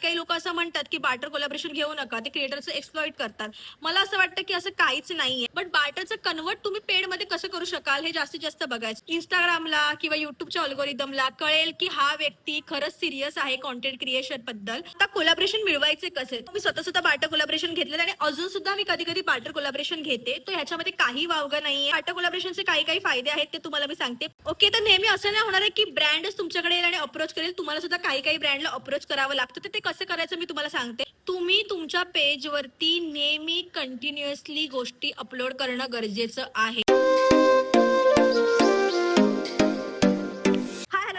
काही लोक असं म्हणतात की बार्टर कोलॅबोरेशन घेऊ नका, ते क्रिएटरचं एक्सप्लॉइट करतात. मला असं वाटतं की असं काहीच नाहीये. बट बार्टरचं कन्वर्ट तुम्ही पेड मध्ये कसं करू शकाल हे जास्तीत जास्त बघायचं. इंस्टाग्रामला किंवा युट्यूबच्या अल्गोरिदमला कळेल की हा व्यक्ती खरंच सिरियस आहे कॉन्टेंट क्रिएशन बद्दल. आता कोलॅबोरेशन मिळवायचे कसे? मी स्वतः बार्टर कोलॅबोरेशन घेतले आणि अजून सुद्धा मी कधी कधी बार्टर कोलॅबोरेशन घेते. तो ह्याच्यामध्ये काही वावगं नाहीये. बार्टर कोलॅबोरेशनचे काही काही फायदे आहेत ते तुम्हाला मी सांगते. ओके, तर नेहमी असं नाही होणार आहे की ब्रँडच तुमच्याकडे येईल आणि अप्रोच करेल. तुम्हाला सुद्धा काही काही ब्रँडला अप्रोच करावं लागतं. तर ते कसं करायचं मी तुम्हाला सांगते. तुम्ही तुमच्या पेजवरती नेहमी कंटिन्युअसली गोष्टी अपलोड करणं गरजेचं आहे.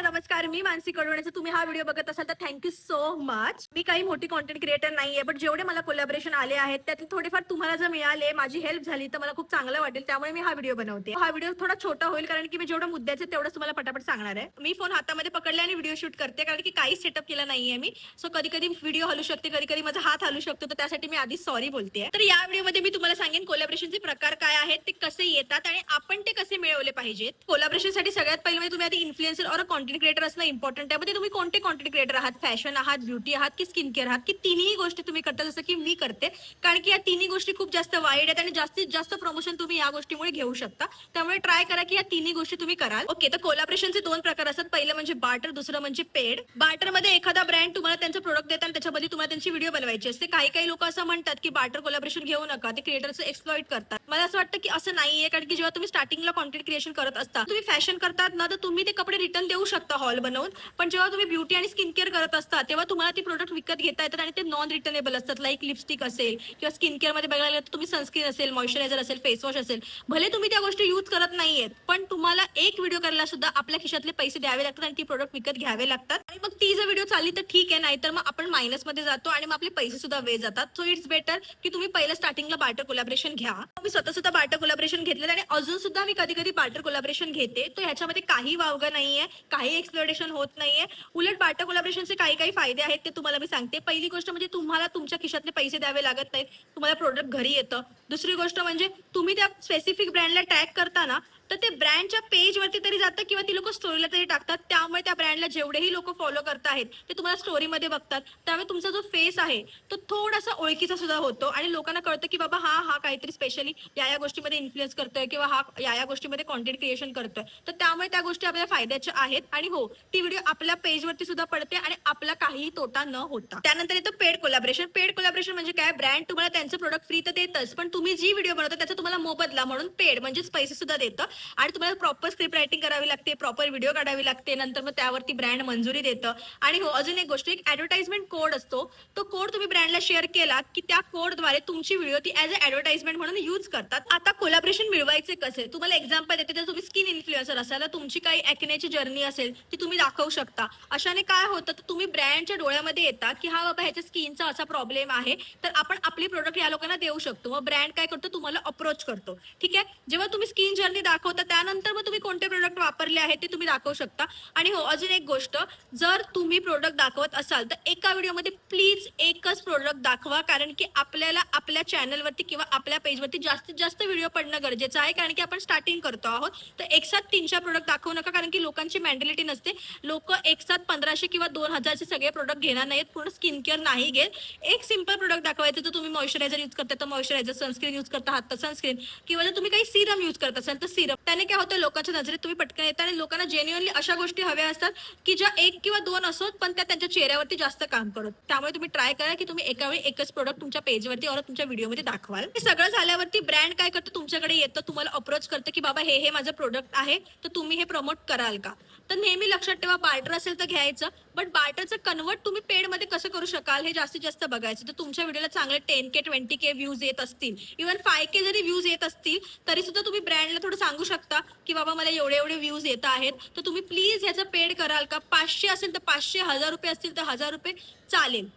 नमस्कार, मी मानसी कडवण्याचा. तुम्ही हा व्हिडिओ बघत असाल तर थँक्यू सो मच. मी काही मोठी कॉन्टेंट क्रिएटर नाहीये, बट जेवढे मला कोलॅबोरेशन आले आहेत त्यातले थोडेफार तुम्हाला जर मिळाले, माझी हेल्प झाली तर मला खूप चांगलं वाटेल. त्यामुळे मी हा व्हिडिओ बनवते. हा व्हिडिओ थोडा छोटा होईल कारण की मी जेवढं मुद्द्याचे तेवढंच तुम्हाला पटापट सांगणार आहे. मी फोन हातामध्ये पकडले आणि व्हिडिओ शूट करते कारण की काही सेटअप केला नाहीये मी. सो कधी कधी व्हिडिओ हलू शकते, कधी कधी माझा हात हलू शकतो, तर त्यासाठी मी आधी सॉरी बोलते. तर या व्हिडिओमध्ये मी तुम्हाला सांगेन कोलॅबोरेशनचे प्रकार काय आहेत, ते कसे येतात आणि आपण ते कसे मिळवले पाहिजेत. कोलॅबोरेशनसाठी सगळ्यात पहिले म्हणजे तुम्ही आधी इन्फ्लुएन्सर और कॉन्टेंट क्रिएटर असणं इम्पॉर्टंट. त्यामध्ये तुम्ही कोणते कॉन्टेंट क्रिएटर आहात, फॅशन आहात, ब्युटी आहात की स्किन केअर आहात, की तिन्ही गोष्टी तुम्ही करता जसं की मी करते. कारण की या तिन्ही गोष्टी खूप जास्त वाईड आहेत आणि जास्तीत जास्त प्रमोशन तुम्ही या गोष्टीमुळे घेऊ शकता. त्यामुळे ट्राय करा की या तिन्ही गोष्टी तुम्ही कराल. ओके, तर कोलॅबोरेशनचे दोन प्रकार असतात. पहिलं म्हणजे बार्टर, दुसरं म्हणजे पेड. बार्टर मध्ये एखादा ब्रँड तुम्हाला त्यांचं प्रोडक्ट देतात आणि त्याच्यामध्ये तुम्हाला त्यांची व्हिडिओ बनवायची असते. काही काही लोक असं म्हणतात की बार्टर कोलॅबोरेशन घेऊ नका, ते क्रिएटरचं एक्सप्लॉइट करतात. मला असं वाटतं की असं नाहीये. कारण की जेव्हा तुम्ही स्टार्टिंगला कॉन्टेंट क्रिएशन करत असता, तुम्ही फॅशन करतात ना, तर तुम्ही ते कपडे रिटर्न देऊ शकता हॉल बनवून. पण जेव्हा तुम्ही ब्युटी आणि स्किन केअर करत असता तेव्हा तुम्हाला ती प्रोडक्ट विकत घेता येतात आणि ते नॉन रिटर्नेबल असतात. लाईक लिपस्टिक असेल किंवा स्किन केअर मध्ये बघायला तर तुम्ही सनस्क्रीन असेल, मॉइश्चरायझर असेल, फेस वॉश असेल, भले तुम्ही त्या गोष्टी यूज करत नाहीयेत, पण तुम्हाला एक व्हिडिओ करायला सुद्धा आपल्या खिशातले पैसे द्यावे लागतात आणि ती प्रोडक्ट विकत घ्यावे लागतात. आणि मग ती जर व्हिडिओ चालली तर ठीक आहे, नाहीतर मग आपण मायनस मध्ये जातो आणि मग आपले पैसे सुद्धा वेस्ट जातात. सो इट्स बेटर की तुम्ही पहिलं स्टार्टिंगला बार्टर कोलॅबोरेशन घ्या. मी स्वतः बार्टर कोलॅबोरेशन घेतले आणि अजून सुद्धा मी कधी कधी बार्टर कोलॅबोरेशन घेते. तो ह्याच्यामध्ये काही वावगं नाहीये, काही एक्सप्लोरेशन होत नाहीये. उलट बार्टर कोलॅबोरेशनचे काही काही फायदे आहेत ते तुम्हाला मी सांगते. पहिली गोष्ट म्हणजे तुम्हाला तुमच्या खिशातले पैसे द्यावे लागत नाहीत, तुम्हाला प्रोडक्ट घरी येतं. दुसरी गोष्ट म्हणजे तुम्ही त्या स्पेसिफिक ब्रँडला टॅग करता ना, तर ते ब्रँडच्या पेजवरती तरी जातं किंवा ती लोक स्टोरीला तरी टाकतात. त्यामुळे त्या ब्रँडला जेवढेही लोक फॉलो करत आहेत ते तुम्हाला स्टोरीमध्ये बघतात. त्यामुळे तुमचा जो फेस आहे तो थोडासा ओळखीचा सुद्धा होतो आणि लोकांना कळतं की बाबा हा हा काहीतरी स्पेशली या गोष्टीमध्ये इन्फ्लुएन्स करतोय किंवा हा या गोष्टीमध्ये कॉन्टेंट क्रिएशन करतोय. तर त्यामुळे त्या गोष्टी आपल्याला फायद्याच्या आहेत. आणि हो, ती व्हिडिओ आपल्या पेजवरती सुद्धा पडते आणि आपला काहीही तोटा न होता. त्यानंतर येतं पेड कोलॅबोरेशन. पेड कोलॅबोरेशन म्हणजे काय? ब्रँड तुम्हाला त्यांचं प्रोडक्ट फ्री तर देतच, पण तुम्ही जी व्हिडिओ बनवता त्याचा तुम्हाला मोबदला म्हणून पेड म्हणजेच पैसे सुद्धा देतं. आणि तुम्हाला प्रॉपर स्क्रिप्ट रायटिंग करावी लागते, प्रॉपर व्हिडिओ काढावी लागते, नंतर मग त्यावरती ब्रँड मंजुरी देतं. आणि हो, अजून एक गोष्ट, एक ऍडव्हर्टाइजमेंट कोड असतो. तो कोड तुम्ही ब्रँडला शेअर केला की त्या कोडद्वारे तुमची व्हिडिओ ती ऍज अ ऍडव्हर्टाइजमेंट म्हणून यूज करतात. आता कोलॅबोरेशन मिळवायचे कसे? तुम्हाला एक्झाम्पल देते. तर तुम्ही स्किन इन्फ्लुएन्सर असाल तर तुमची काही ॲक्नेची जर्नी असेल ती तुम्ही दाखवू शकता. अशाने काय होतं, तर तुम्ही ब्रँडच्या डोळ्यामध्ये येता की हा बाबा ह्याच्या स्किनचा असा प्रॉब्लेम आहे, तर आपण आपली प्रोडक्ट या लोकांना देऊ शकतो. मग ब्रँड काय करतो, तुम्हाला अप्रोच करतो. ठीक आहे, जेव्हा तुम्ही स्किन जर्नी दाखवता त्यानंतर मग तुम्ही कोणते प्रोडक्ट वापरले आहेत ते तुम्ही दाखवू शकता. आणि हो, अजून एक गोष्ट, जर तुम्ही प्रोडक्ट दाखवत असाल तर एका व्हिडिओमध्ये प्लीज एकच प्रोडक्ट दाखवा. कारण की आपल्याला आपल्या चॅनलवरती किंवा आपल्या पेजवरती जास्तीत जास्त व्हिडिओ पडणं गरजेचं आहे. कारण की आपण स्टार्टिंग करतो आहोत. तर एक साथ 3-4 प्रोडक्ट दाखवू नका. कारण की लोकांची मेंटॅलिटी नसते, लोक एक साथ 1500 किंवा 2000चे सगळे प्रोडक्ट घेणार नाहीत, पूर्ण स्किन केअर नाही घेत. एक सिंपल प्रोडक्ट दाखवायचं. तर तुम्ही मॉइश्चरायझर यूज करता तर मॉइश्चरायझर, सनस्क्रीन यूज करता आहात तर सनस्क्रीन, किंवा जर तुम्ही काही सिरम यूज करत असाल तर सिरम. त्याने काय होतं, लोकांच्या नजरेत तुम्ही पटकन येता आणि लोकांना जेन्युअनली अशा गोष्टी हव्या असतात की ज्या 1 किंवा 2 असोत पण त्या त्यांच्या चेहऱ्यावरती जास्त काम करत. त्यामुळे तुम्ही ट्राय करा की तुम्ही एका वेळी एकच प्रोडक्ट तुमच्या पेजवरती और तुमच्या व्हिडिओमध्ये दाखवाल. हे सगळं झाल्यावरती ब्रँड काय करतं, तुमच्याकडे येतं, तुम्हाला अप्रोच करतं की बाबा हे माझं प्रोडक्ट आहे, तर तुम्ही हे प्रमोट कराल का? तर नेहमी लक्षात ठेवा, बार्टर असेल तर घ्यायचं, बट बार्टरचं कन्वर्ट तुम्ही पेड मध्ये कसं करू शकाल हे जास्तीत जास्त बघायचं. तर तुमच्या व्हिडिओला चांगले 10K 20K व्ह्यूज येत असतील, इव्हन 5K जरी व्ह्यूज येत असतील तरी सुद्धा तुम्ही ब्रँडला थोडं सांगू शकता की बाबा मला एवढे एवढे व्ह्यूज येत आहेत, तर तुम्ही प्लीज ह्याचं पेड कराल का? 500 असेल तर 500, 1000 रुपये असतील तर 1000 रुपये चालेल.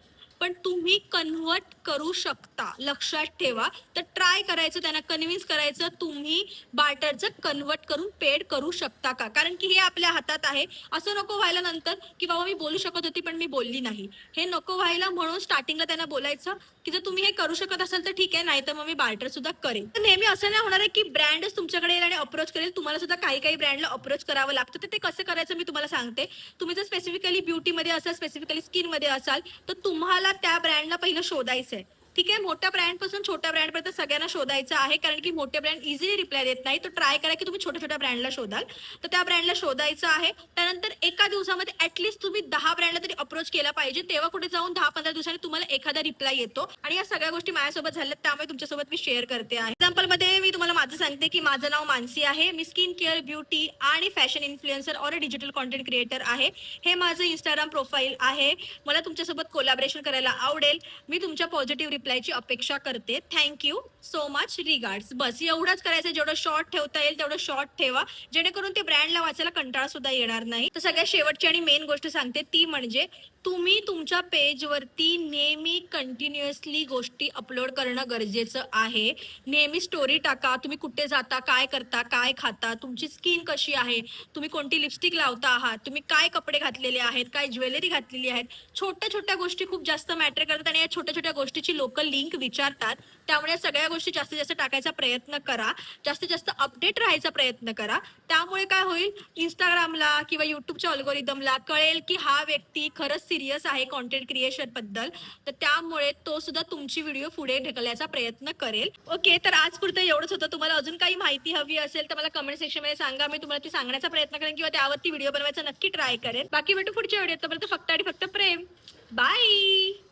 पण तुम्ही कन्व्हर्ट करू शकता, लक्षात ठेवा. तर ट्राय करायचं, त्यांना कन्व्हिन्स करायचं तुम्ही बार्टरचं कन्व्हर्ट करून पेड करू शकता का, कारण की हे आपल्या हातात आहे. असं नको व्हायला नंतर की बाबा मी बोलू शकत होती पण मी बोलली नाही, हे नको व्हायला. म्हणून स्टार्टिंगला त्यांना बोलायचं की जर तुम्ही हे करू शकत असाल तर ठीक आहे, नाही तर मग मी बार्टर सुद्धा करेन. तर नेहमी असं नाही होणार आहे की ब्रँडच तुमच्याकडे येईल आणि अप्रोच करेल. तुम्हाला सुद्धा काही काही ब्रँडला अप्रोच करावं लागतं. तर ते कसं करायचं मी तुम्हाला सांगते. तुम्ही जर स्पेसिफिकली ब्युटीमध्ये असाल, स्पेसिफिकली स्किनमध्ये असाल, तर तुम्हाला त्या ब्रँडला पहिलं शोधायचं आहे. ठीक आहे, मोठ्या ब्रँड पासून छोट्या ब्रँड पर्यंत सगळ्यांना शोधायचं आहे, कारण की मोठे ब्रँड इझिली रिप्लाय देत नाही. तर ट्राय करा की तुम्ही छोट्या छोट्या ब्रँडला शोधाल. तर त्या ब्रँडला शोधायचं आहे. त्यानंतर एका दिवसामध्ये ऍटलीस्ट तुम्ही 10 ब्रँडला तरी अप्रोच केला पाहिजे. तेव्हा कुठे जाऊन 10-15 दिवसांनी तुम्हाला एखादा रिप्लाय येतो. आणि या सगळ्या गोष्टी माझ्यासोबत झाल्यात, त्यामुळे तुमच्यासोबत मी शेअर करते आहे. एक्झाम्पल मध्ये मी तुम्हाला माझं सांगते की माझं नाव मानसी आहे. मी स्किन केअर, ब्युटी आणि फॅशन इन्फ्लुएन्सर और डिजिटल कॉन्टेंट क्रिएटर आहे. हे माझं इंस्टाग्राम प्रोफाईल आहे. मला तुमच्यासोबत कोलॅबरेशन करायला आवडेल. मी तुमच्या पॉझिटिव्ह रिप्लायची अपेक्षा करते. Thank you so much, regards. बस एवढंच करायचं. जेवढं शॉर्ट ठेवता येईल तेवढं शॉर्ट ठेवा, जेणेकरून ते ब्रँडला वाचायला कंटाळा सुद्धा येणार नाही. तर सगळ्यात शेवटची आणि मेन गोष्ट सांगते, ती म्हणजे तुम्ही तुमच्या पेजवरती नेहमी कंटिन्युअसली गोष्टी अपलोड करणं गरजेचं आहे. नेहमी स्टोरी टाका. तुम्ही कुठे जाता, काय करता, काय खाता, तुमची स्किन कशी आहे, तुम्ही कोणती लिपस्टिक लावता आहात, तुम्ही काय कपडे घातलेले आहेत, काय ज्वेलरी घातलेली आहेत. छोट्या छोट्या गोष्टी खूप जास्त मॅटर करतात आणि या छोट्या छोट्या गोष्टीची लोक लिंक विचारतात. त्यामुळे सगळ्या गोष्टी जास्तीत जास्त टाकायचा प्रयत्न करा. जास्तीत जास्त अपडेट राहायचा प्रयत्न करा. त्यामुळे काय होईल, इंस्टाग्रामला किंवा युट्यूबच्या अल्गोरिदमला कळेल की हा व्यक्ती खरंच सिरियस आहे कॉन्टेंट क्रिएशन बद्दल. तर त्यामुळे तो सुद्धा तुमची व्हिडिओ पुढे ढकलण्याचा प्रयत्न करेल. ओके, तर आज पुरतं एवढंच होतं. तुम्हाला अजून काही माहिती हवी असेल तर मला कमेंट सेक्शन मध्ये सांगा. मी तुम्हाला ती सांगण्याचा प्रयत्न करेन किंवा त्यावरती व्हिडिओ बनवायचा नक्की ट्राय करेन. बाकी भेटू पुढच्या व्हिडिओत. फक्त आणि फक्त प्रेम. बाय.